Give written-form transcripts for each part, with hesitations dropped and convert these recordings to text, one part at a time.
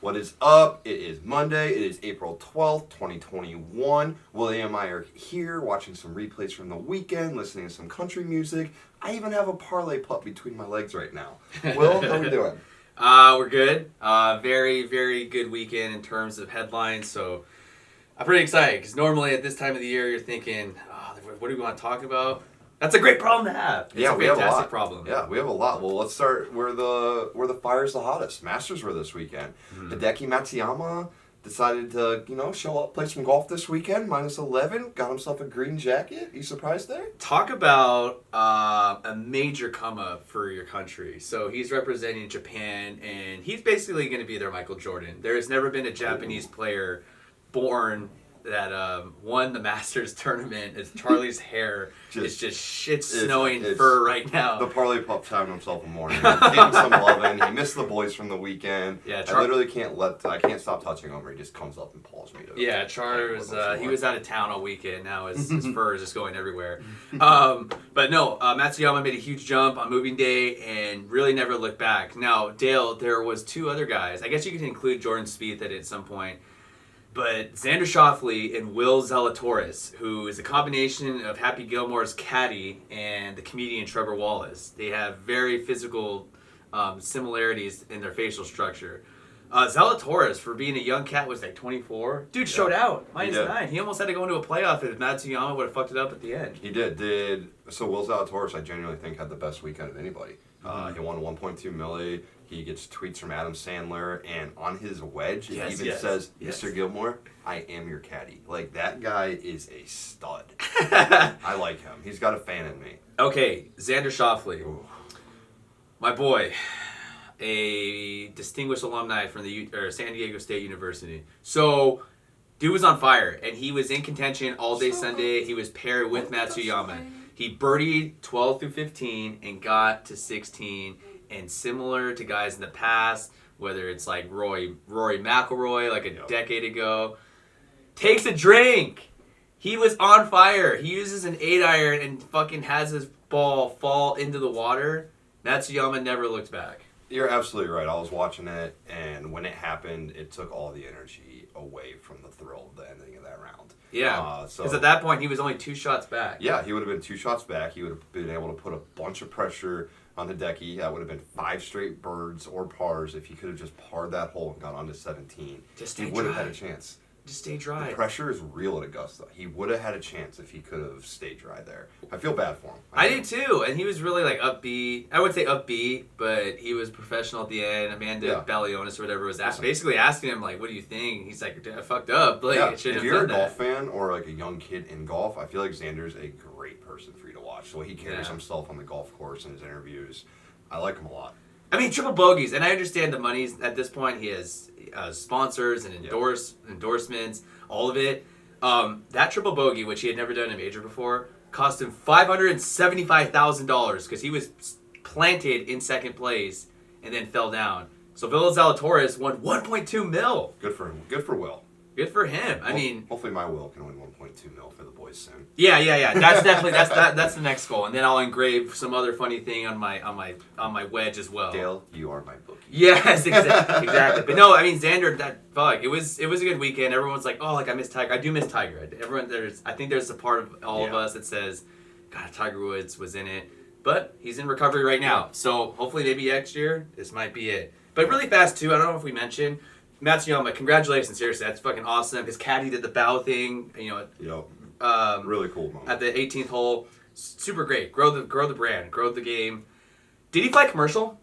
What is up? It is Monday. It is April 12th, 2021. William and I are here watching some replays from the weekend, listening to some country music. I even have a parlay pup between my legs right now. Will, how are we doing? We're good. Very, very good weekend in terms of headlines. So I'm pretty excited because normally at this time of the year you're thinking, what do we want to talk about? That's a great problem to have. It's a fantastic problem. Yeah, we have a lot. Well, let's start where the fire's the hottest. Masters were this weekend. Hideki Matsuyama decided to, show up, play some golf this weekend. -11, got himself a green jacket. You surprised there? Talk about a major come up for your country. So he's representing Japan, and he's basically going to be their Michael Jordan. There has never been a Japanese player born that won the Masters tournament. It's Charlie's hair. It's just shit snowing fur right now. The parlay pup having himself a morning. Gave him some loving. He missed the boys from the weekend. Yeah, I literally can't stop touching him, or he just comes up and pulls me to. Yeah, Charlie was he was out of town all weekend. Now his fur is just going everywhere. But no, Matsuyama made a huge jump on moving day and really never looked back. Now, Dale, there was two other guys. I guess you could include Jordan Spieth at some point. But Xander Schauffele and Will Zalatoris, who is a combination of Happy Gilmore's caddy and the comedian Trevor Wallace. They have very physical similarities in their facial structure. Zalatoris, for being a young cat, was like 24. Dude showed out. -9. He almost had to go into a playoff if Matsuyama would have fucked it up at the end. He did. So Will Zalatoris, I genuinely think, had the best weekend of anybody. He won 1.2 milli. He gets tweets from Adam Sandler, and on his wedge, it even says, Mr. Gilmore, I am your caddy. Like, that guy is a stud. I like him. He's got a fan in me. Okay, Xander Schauffele. Ooh. My boy, a distinguished alumni from the San Diego State University. So, dude was on fire, and he was in contention all day Sunday. He was paired with Matsuyama. He birdied 12 through 15 and got to 16. And similar to guys in the past, whether it's like Rory McIlroy like a decade ago, takes a drink. He was on fire. He uses an 8-iron and fucking has his ball fall into the water. Matsuyama never looked back. You're absolutely right. I was watching it, and when it happened, it took all the energy away from the thrill of the ending of that round. Yeah, because at that point, he was only 2 shots back. Yeah, he would have been 2 shots back. He would have been able to put a bunch of pressure on Hideki. That would have been 5 straight birds or pars if he could have just parred that hole and got on to 17. He would have had a chance. Just stay dry. The pressure is real at Augusta. He would have had a chance if he could have stayed dry there. I feel bad for him. I do too, and he was really like upbeat. I would say upbeat, but he was professional at the end. Amanda Balionis or whatever was basically asking him like, "What do you think?" He's like, "I fucked up." Like, if you're a golf fan or like a young kid in golf, I feel like Xander's a great person for you to watch. The way he carries himself on the golf course and his interviews, I like him a lot. I mean, triple bogeys, and I understand the money's at this point. He has sponsors and endorsements, all of it. That triple bogey, which he had never done in a major before, cost him $575,000 because he was planted in second place and then fell down. So Will Zalatoris won 1.2 mil. Good for him. Good for Will. Good for him. I mean, hopefully my Will can win 1.2 mil for the boys soon. Yeah. That's definitely that's the next goal, and then I'll engrave some other funny thing on my wedge as well. Dale, you are my bookie. Yes, exactly. But no, I mean Xander, it was a good weekend. Everyone's like, oh, like I miss Tiger. I do miss Tiger. I think there's a part of all of us that says, God, Tiger Woods was in it, but he's in recovery right now. So hopefully, maybe next year this might be it. But really fast too. I don't know if we mentioned. Matsuyama, congratulations! Seriously, that's fucking awesome. His caddy did the bow thing, really cool moment at the 18th hole. Super great. Grow the brand, grow the game. Did he fly commercial?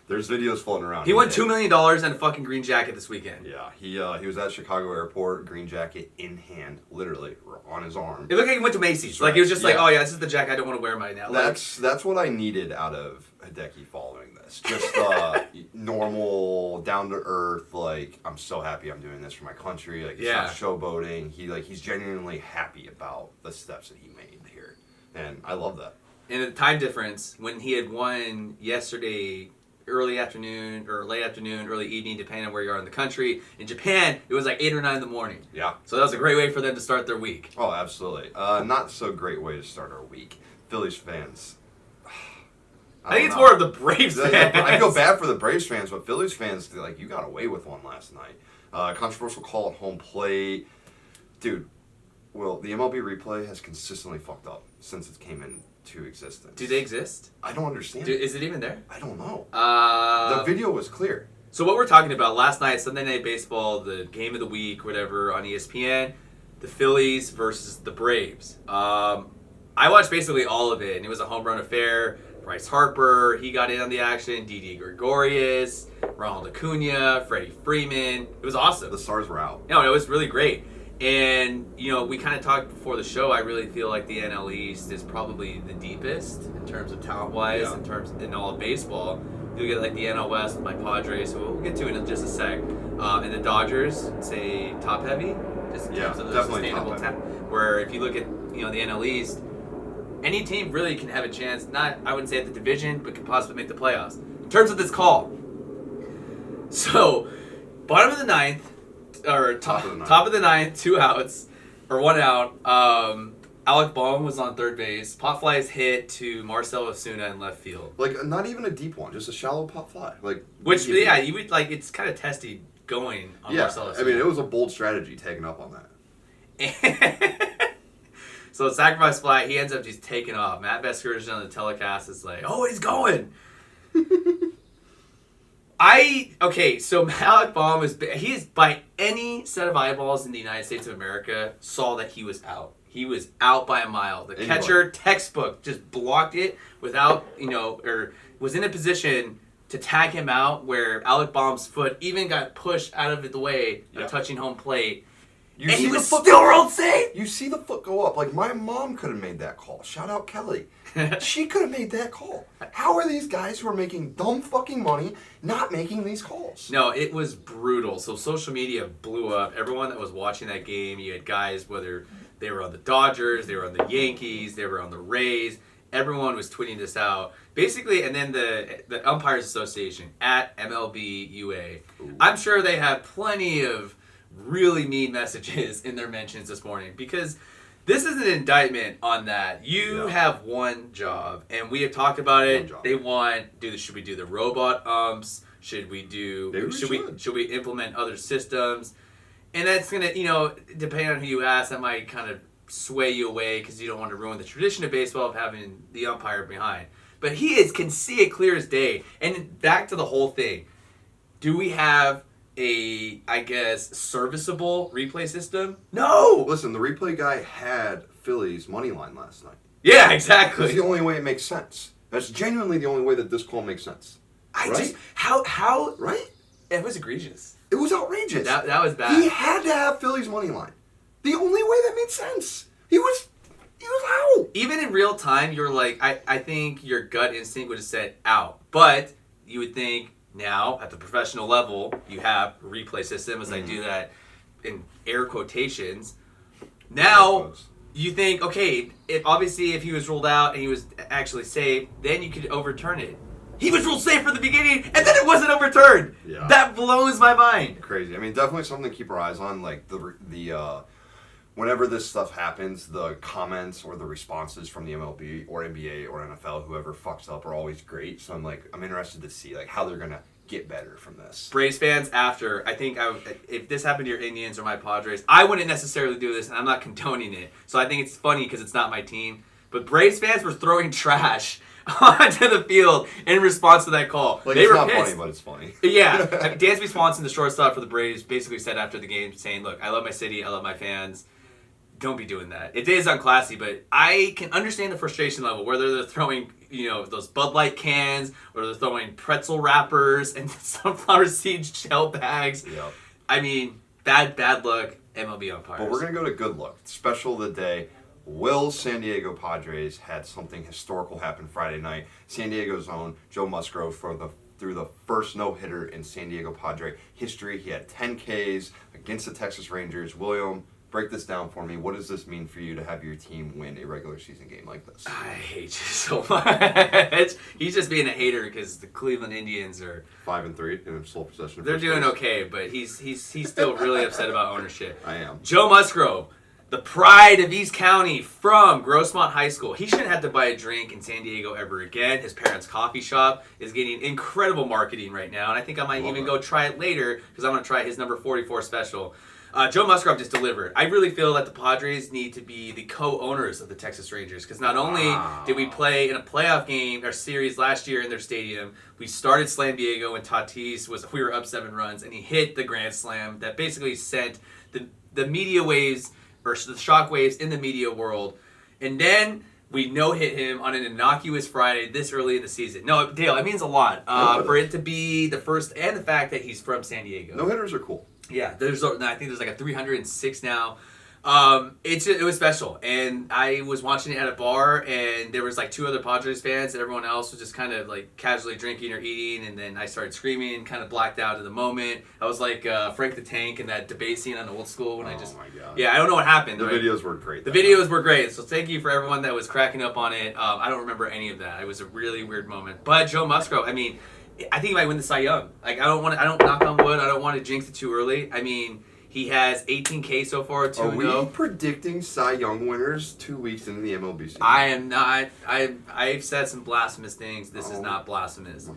There's videos floating around. He won $2 million and a fucking green jacket this weekend. Yeah, he was at Chicago Airport, green jacket in hand, literally on his arm. It looked like he went to Macy's. Like he was just like, oh yeah, this is the jacket I don't want to wear right now. That's what I needed out of Hideki following this. Just normal, down to earth. Like, I'm so happy I'm doing this for my country. Like, he's not showboating. He's genuinely happy about the steps that he made here, and I love that. And the time difference when he had won yesterday. Early afternoon or late afternoon, early evening, depending on where you are in the country. In Japan, it was like 8 or 9 in the morning. Yeah. So that was a great way for them to start their week. Oh, absolutely. Not so great way to start our week. Phillies fans, I think it's more of the Braves fans. I feel bad for the Braves fans, but Phillies fans, like, you got away with one last night. Controversial call at home plate. Dude, well, the MLB replay has consistently fucked up since it came into existence. Do they exist? I don't understand. Is it even there? I don't know. The video was clear. So what we're talking about last night, Sunday Night Baseball, the game of the week, whatever, on ESPN, the Phillies versus the Braves. I watched basically all of it, and it was a home run affair. Bryce Harper, he got in on the action. Didi Gregorius, Ronald Acuna, Freddie Freeman. It was awesome. The stars were out. No, it was really great. And, we kind of talked before the show. I really feel like the NL East is probably the deepest in terms of talent-wise, in all of baseball. You get like the NL West with my Padres, who we'll get to in just a sec. And the Dodgers, say top-heavy, just in terms of the sustainable talent. Where if you look at the NL East, any team really can have a chance, not, I wouldn't say at the division, but can possibly make the playoffs. In terms of this call. So, bottom of the ninth, or top of the ninth, 2 outs, or 1 out. Alec Bohm was on third base. Pop fly is hit to Marcell Ozuna in left field. Like, not even a deep one, just a shallow pop fly. Which, you would, it's kind of testy going on Marcell Ozuna. I mean, it was a bold strategy taking up on that. So sacrifice fly, he ends up just taking off. Matt Vescursion on the telecast is like, oh, he's going. So Alec Bohm he is by any set of eyeballs in the United States of America saw that he was out. He was out by a mile. The catcher textbook just blocked it without, or was in a position to tag him out where Alec Bohm's foot even got pushed out of the way of touching home plate. And he was still rolled safe. You see the foot go up. Like, my mom could have made that call. Shout out Kelly. She could have made that call. How are these guys who are making dumb fucking money not making these calls? No, it was brutal. So social media blew up. Everyone that was watching that game, you had guys, whether they were on the Dodgers, they were on the Yankees, they were on the Rays. Everyone was tweeting this out. Basically, and then the Umpires Association, at MLB UA. Ooh. I'm sure they have plenty of really mean messages in their mentions this morning, because this is an indictment on that. You have one job, and we have talked about it. They want should we do the robot umps? Should we should we implement other systems? And that's gonna, depending on who you ask, that might kind of sway you away because you don't want to ruin the tradition of baseball of having the umpire behind. But can see it clear as day. And back to the whole thing. Do we have serviceable replay system? No! Listen, the replay guy had Phillies money line last night. Yeah, exactly. That's the only way it makes sense. That's genuinely the only way that this call makes sense. How right? It was egregious. It was outrageous. That was bad. He had to have Phillies money line. The only way that made sense. He was out. Even in real time, you're like, I think your gut instinct would have said out. But you would think, now, at the professional level, you have a replay system, as I do that in air quotations. Now, you think, okay, if he was ruled out and he was actually safe, then you could overturn it. He was ruled safe from the beginning, and then it wasn't overturned. Yeah. That blows my mind. Crazy. I mean, definitely something to keep our eyes on. Like, whenever this stuff happens, the comments or the responses from the MLB or NBA or NFL, whoever fucks up, are always great. So I'm interested to see how they're gonna get better from this. Braves fans, if this happened to your Indians or my Padres, I wouldn't necessarily do this, and I'm not condoning it. So I think it's funny because it's not my team. But Braves fans were throwing trash onto the field in response to that call. It's not funny, but it's funny. Yeah. Dansby Swanson, the shortstop for the Braves, basically said after the game, saying, look, I love my city, I love my fans. Don't be doing that. It is unclassy, but I can understand the frustration level, whether they're throwing, those Bud Light cans, or they're throwing pretzel wrappers and sunflower seed shell bags. Yep. I mean, bad luck, MLB umpires. But we're going to go to good luck. Special of the day. Will San Diego Padres had something historical happen Friday night. San Diego's own Joe Musgrove threw the first no-hitter in San Diego Padre history. He had 10 Ks against the Texas Rangers. William, break this down for me. What does this mean for you to have your team win a regular season game like this? I hate you so much. He's just being a hater because the Cleveland Indians are 5-3 in sole possession. They're doing okay, but he's still really upset about ownership. I am. Joe Musgrove, the pride of East County from Grossmont High School. He shouldn't have to buy a drink in San Diego ever again. His parents' coffee shop is getting incredible marketing right now, and I think I might even go try it later because I'm going to try his number 44 special. Joe Musgrove just delivered. I really feel that the Padres need to be the co-owners of the Texas Rangers because not only did we play in a playoff game or series last year in their stadium, we started Slam Diego and Tatis we were up 7 runs, and he hit the grand slam that basically sent the media waves or the shockwaves in the media world. And then we no-hit him on an innocuous Friday this early in the season. No, Dale, it means a lot for it to be the first, and the fact that he's from San Diego. No-hitters are cool. Yeah, I think there's like a 306 now. It was special, and I was watching it at a bar, and there was like 2 other Padres fans, and everyone else was just kind of like casually drinking or eating, and then I started screaming, kind of blacked out in the moment. I was like Frank the Tank in that debate scene on Old School when my God. Yeah, I don't know what happened. The videos were great. The videos were great, so thank you for everyone that was cracking up on it. I don't remember any of that. It was a really weird moment. But Joe Musgrove, I mean, I think he might win the Cy Young. Like, I don't knock on wood, I don't want to jinx it too early. I mean, he has 18K so far, 2-0. Are we predicting Cy Young winners 2 weeks into the MLB season? I am not. I've said some blasphemous things. This is not blasphemous. My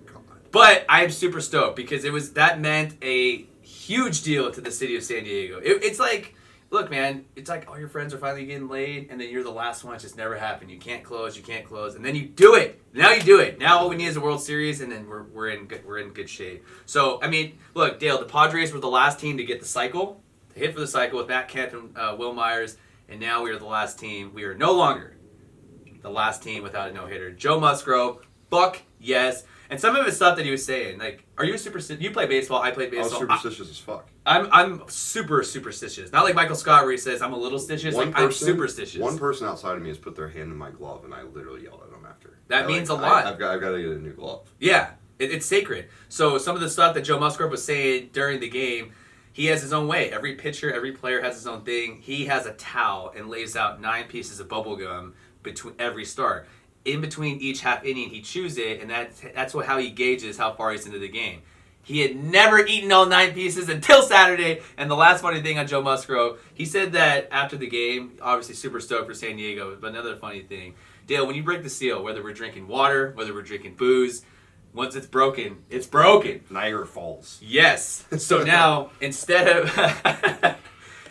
God. But I am super stoked because that meant a huge deal to the city of San Diego. It's like, look, man, it's like all your friends are finally getting laid, and then you're the last one. It just never happened. You can't close, and then you do it. Now you do it. Now all we need is a World Series, and then we're in good shape. So I mean, look, Dale, the Padres were the last team to get the cycle, to hit for the cycle with Matt Kemp and Will Myers, and now we are the last team. We are no longer the last team without a no-hitter. Joe Musgrove, fuck yes. And some of his stuff that he was saying, like, are you superstitious? You play baseball, I play baseball. I was superstitious as fuck. I'm super superstitious. Not like Michael Scott where he says I'm a little stitious. I'm superstitious. One person outside of me has put their hand in my glove, and I literally yelled at them after. That means a lot. I've got to get a new glove. Yeah, it's sacred. So some of the stuff that Joe Musgrove was saying during the game, he has his own way. Every pitcher, every player has his own thing. He has a towel and lays out 9 pieces of bubble gum between every start. In between each half inning, he chews it, and that's how he gauges how far he's into the game. He had never eaten all 9 pieces until Saturday. And the last funny thing on Joe Musgrove, he said that after the game, obviously super stoked for San Diego, but another funny thing, Dale, when you break the seal, whether we're drinking water, whether we're drinking booze, once it's broken, it's broken. Niagara Falls. Yes. So now, instead of...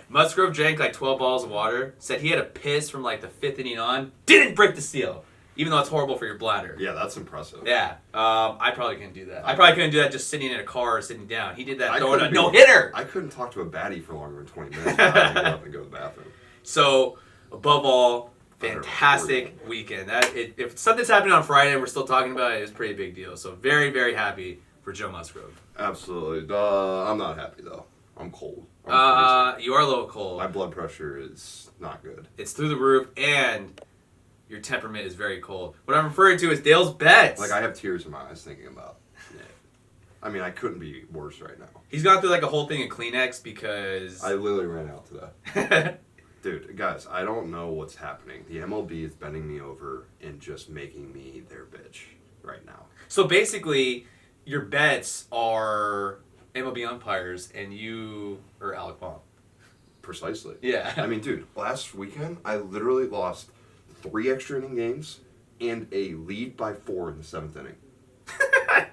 Musgrove drank like 12 bottles of water, said he had a piss from like the 5th inning on, didn't break the seal. Even though it's horrible for your bladder. Yeah, that's impressive. Yeah. I probably couldn't do that. I probably couldn't do that just sitting in a car or sitting down. He did that throwing a no-hitter. I couldn't talk to a baddie for longer than 20 minutes. I had to get up and go to the bathroom. So, above all, fantastic weekend. If something's happening on Friday and we're still talking about it, it's a pretty big deal. So, very, very happy for Joe Musgrove. Absolutely. I'm not happy, though. I'm cold. You are a little cold. My blood pressure is not good. It's through the roof, and... your temperament is very cold. What I'm referring to is Dale's bets. Like, I have tears in my eyes thinking about it. I mean, I couldn't be worse right now. He's gone through like a whole thing of Kleenex because... I literally ran out today. Dude, guys, I don't know what's happening. The MLB is bending me over and just making me their bitch right now. So basically, your bets are MLB umpires and you are Alec Baum. Precisely. Yeah. I mean, dude, last weekend, I literally lost 3 extra inning games and a lead by 4 in the 7th inning.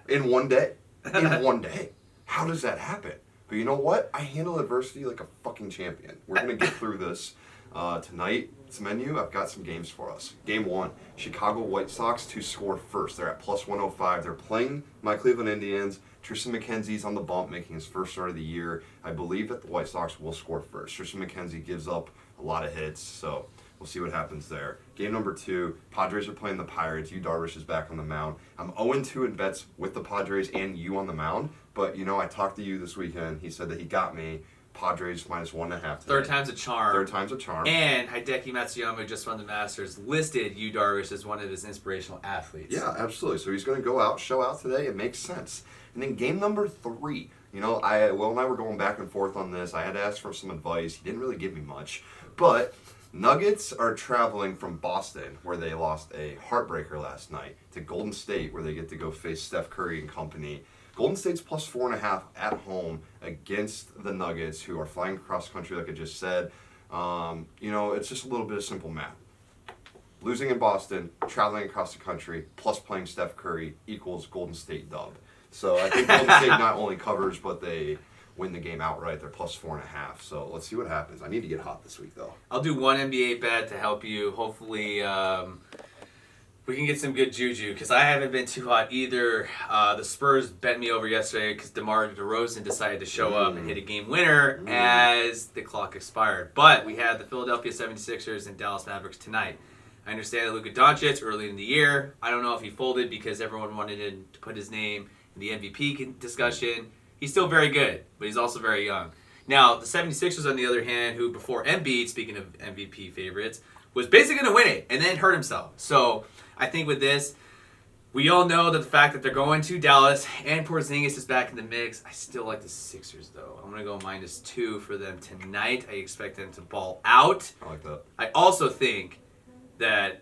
In one day. In one day. How does that happen? But you know what? I handle adversity like a fucking champion. We're going to get through this. Tonight's menu, I've got some games for us. Game 1, Chicago White Sox to score first. They're at plus 105. They're playing my Cleveland Indians. Tristan McKenzie's on the bump, making his first start of the year. I believe that the White Sox will score first. Tristan McKenzie gives up a lot of hits, so we'll see what happens there. Game number 2, Padres are playing the Pirates. Yu Darvish is back on the mound. I'm 0-2 in bets with the Padres and you on the mound, but you know, I talked to you this weekend. He said that he got me Padres minus 1.5 today. Third time's a charm. Third time's a charm. And Hideki Matsuyama, who just won the Masters, listed Yu Darvish as one of his inspirational athletes. Yeah, absolutely. So he's going to go out, show out today. It makes sense. And then game number 3, you know, Will and I were going back and forth on this. I had to ask for some advice. He didn't really give me much. But Nuggets are traveling from Boston, where they lost a heartbreaker last night, to Golden State, where they get to go face Steph Curry and company. Golden State's plus 4.5 at home against the Nuggets, who are flying cross country, like I just said. It's just a little bit of simple math. Losing in Boston, traveling across the country, plus playing Steph Curry equals Golden State dub. So I think Golden State not only covers, but they win the game outright. They're plus 4.5. So let's see what happens. I need to get hot this week, though. I'll do one NBA bet to help you. Hopefully, we can get some good juju because I haven't been too hot either. The Spurs bent me over yesterday because DeMar DeRozan decided to show up and hit a game winner as the clock expired. But we had the Philadelphia 76ers and Dallas Mavericks tonight. I understand that Luka Doncic early in the year, I don't know if he folded because everyone wanted him to put his name in the MVP discussion. He's still very good, but he's also very young. Now, the 76ers, on the other hand, who before Embiid, speaking of MVP favorites, was basically going to win it and then hurt himself. So I think with this, we all know that the fact that they're going to Dallas and Porzingis is back in the mix. I still like the Sixers, though. I'm going to go -2 for them tonight. I expect them to ball out. I like that. I also think that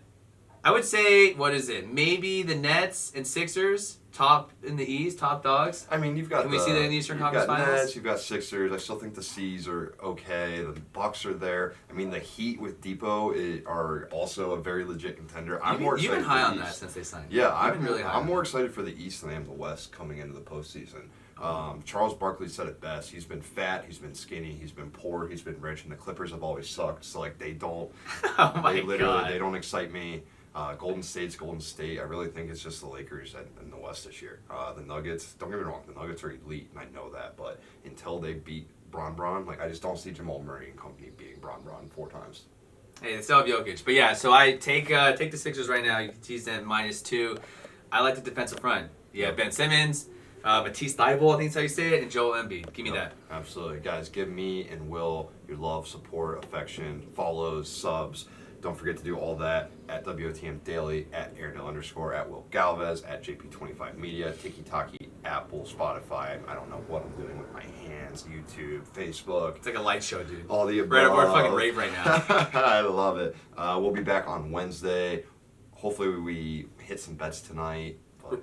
I would say, what is it? Maybe the Nets and Sixers, top in the East, top dogs. I mean, you've got. Can we see that in the Eastern Conference Finals? You've got Nets, you've got Sixers. I still think the C's are okay. The Bucks are there. I mean, the Heat with Depot are also a very legit contender. You've been high on that since they signed. Yeah, I'm really high. I'm more excited for the East than I am the West coming into the postseason. Charles Barkley said it best. He's been fat, he's been skinny, he's been poor, he's been rich, and the Clippers have always sucked. So they don't. Oh my God. They don't excite me. Golden State's Golden State. I really think it's just the Lakers in the West this year. The Nuggets, don't get me wrong, the Nuggets are elite, and I know that. But until they beat Bron, I just don't see Jamal Murray and company beating Bron 4 times. Hey, they still have Jokic. But yeah, so I take the Sixers right now. You can tease them -2. I like the defensive front. Yeah, Ben Simmons, Matisse Thybulle, I think that's how you say it, and Joel Embiid. Give me that. Absolutely. Guys, give me and Will your love, support, affection, follows, subs. Don't forget to do all that at WOTM Daily, at Airedale_, at Will Galvez, at JP25 Media, Tiki-Taki, Apple, Spotify. I don't know what I'm doing with my hands, YouTube, Facebook. It's like a light show, dude. All the above. We're fucking rave right now. I love it. We'll be back on Wednesday. Hopefully we hit some bets tonight.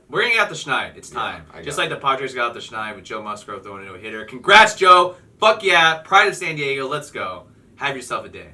We're going to get out the Schneid. It's time. Just like the Padres got out the Schneid with Joe Musgrove throwing into a hitter. Congrats, Joe. Fuck yeah. Pride of San Diego. Let's go. Have yourself a day.